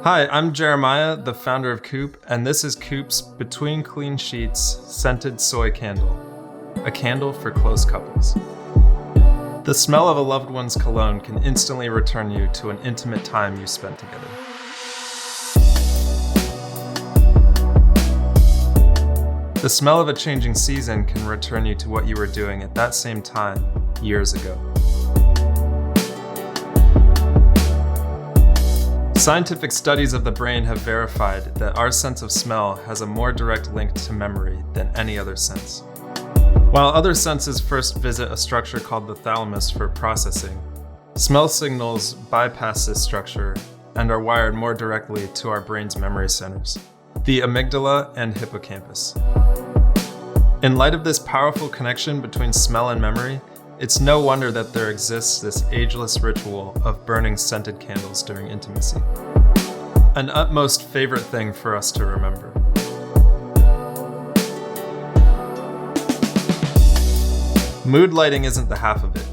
Hi, I'm Jeremiah, the founder of Coupe, and this is Coupe's Between Clean Sheets Scented Soy Candle, a candle for close couples. The smell of a loved one's cologne can instantly return you to an intimate time you spent together. The smell of a changing season can return you to what you were doing at that same time years ago. Scientific studies of the brain have verified that our sense of smell has a more direct link to memory than any other sense. While other senses first visit a structure called the thalamus for processing, smell signals bypass this structure and are wired more directly to our brain's memory centers, the amygdala and hippocampus. In light of this powerful connection between smell and memory, it's no wonder that there exists this ageless ritual of burning scented candles during intimacy. An utmost favorite thing for us to remember. Mood lighting isn't the half of it.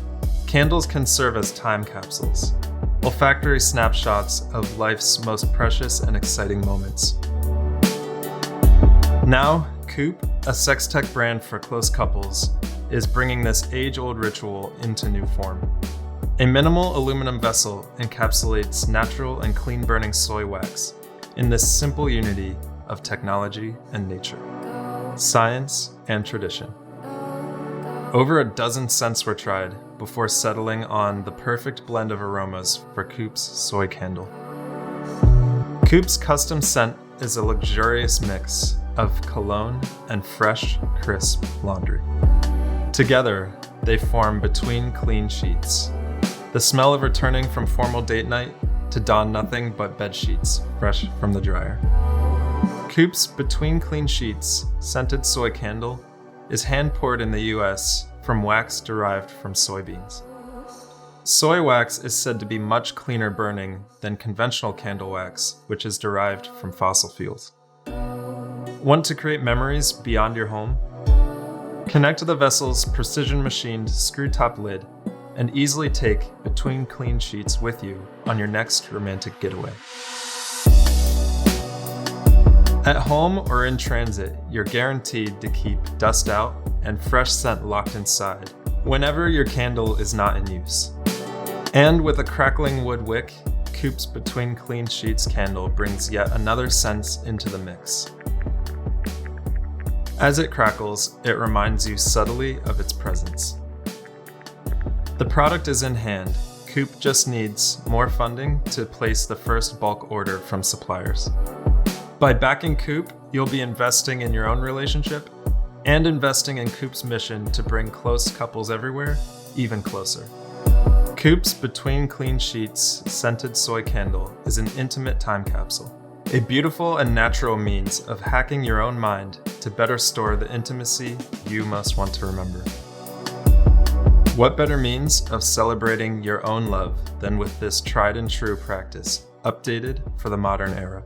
Candles can serve as time capsules, olfactory snapshots of life's most precious and exciting moments. Now, Coupe, a sex tech brand for close couples, is bringing this age-old ritual into new form. A minimal aluminum vessel encapsulates natural and clean-burning soy wax in this simple unity of technology and nature, science and tradition. Over a dozen scents were tried before settling on the perfect blend of aromas for Coupe's soy candle. Coupe's custom scent is a luxurious mix of cologne and fresh, crisp laundry. Together, they form Between Clean Sheets, the smell of returning from formal date night to don nothing but bed sheets fresh from the dryer. Coupe's Between Clean Sheets scented soy candle is hand-poured in the US from wax derived from soybeans. Soy wax is said to be much cleaner burning than conventional candle wax, which is derived from fossil fuels. Want to create memories beyond your home? Connect to the vessel's precision-machined screw-top lid and easily take Between Clean Sheets with you on your next romantic getaway. At home or in transit, you're guaranteed to keep dust out and fresh scent locked inside whenever your candle is not in use. And with a crackling wood wick, Coupe's Between Clean Sheets candle brings yet another sense into the mix. As it crackles, it reminds you subtly of its presence. The product is in hand. Coupe just needs more funding to place the first bulk order from suppliers. By backing Coupe, you'll be investing in your own relationship and investing in Coupe's mission to bring close couples everywhere even closer. Coupe's Between Clean Sheets scented soy candle is an intimate time capsule. A beautiful and natural means of hacking your own mind to better store the intimacy you most want to remember. What better means of celebrating your own love than with this tried and true practice, updated for the modern era?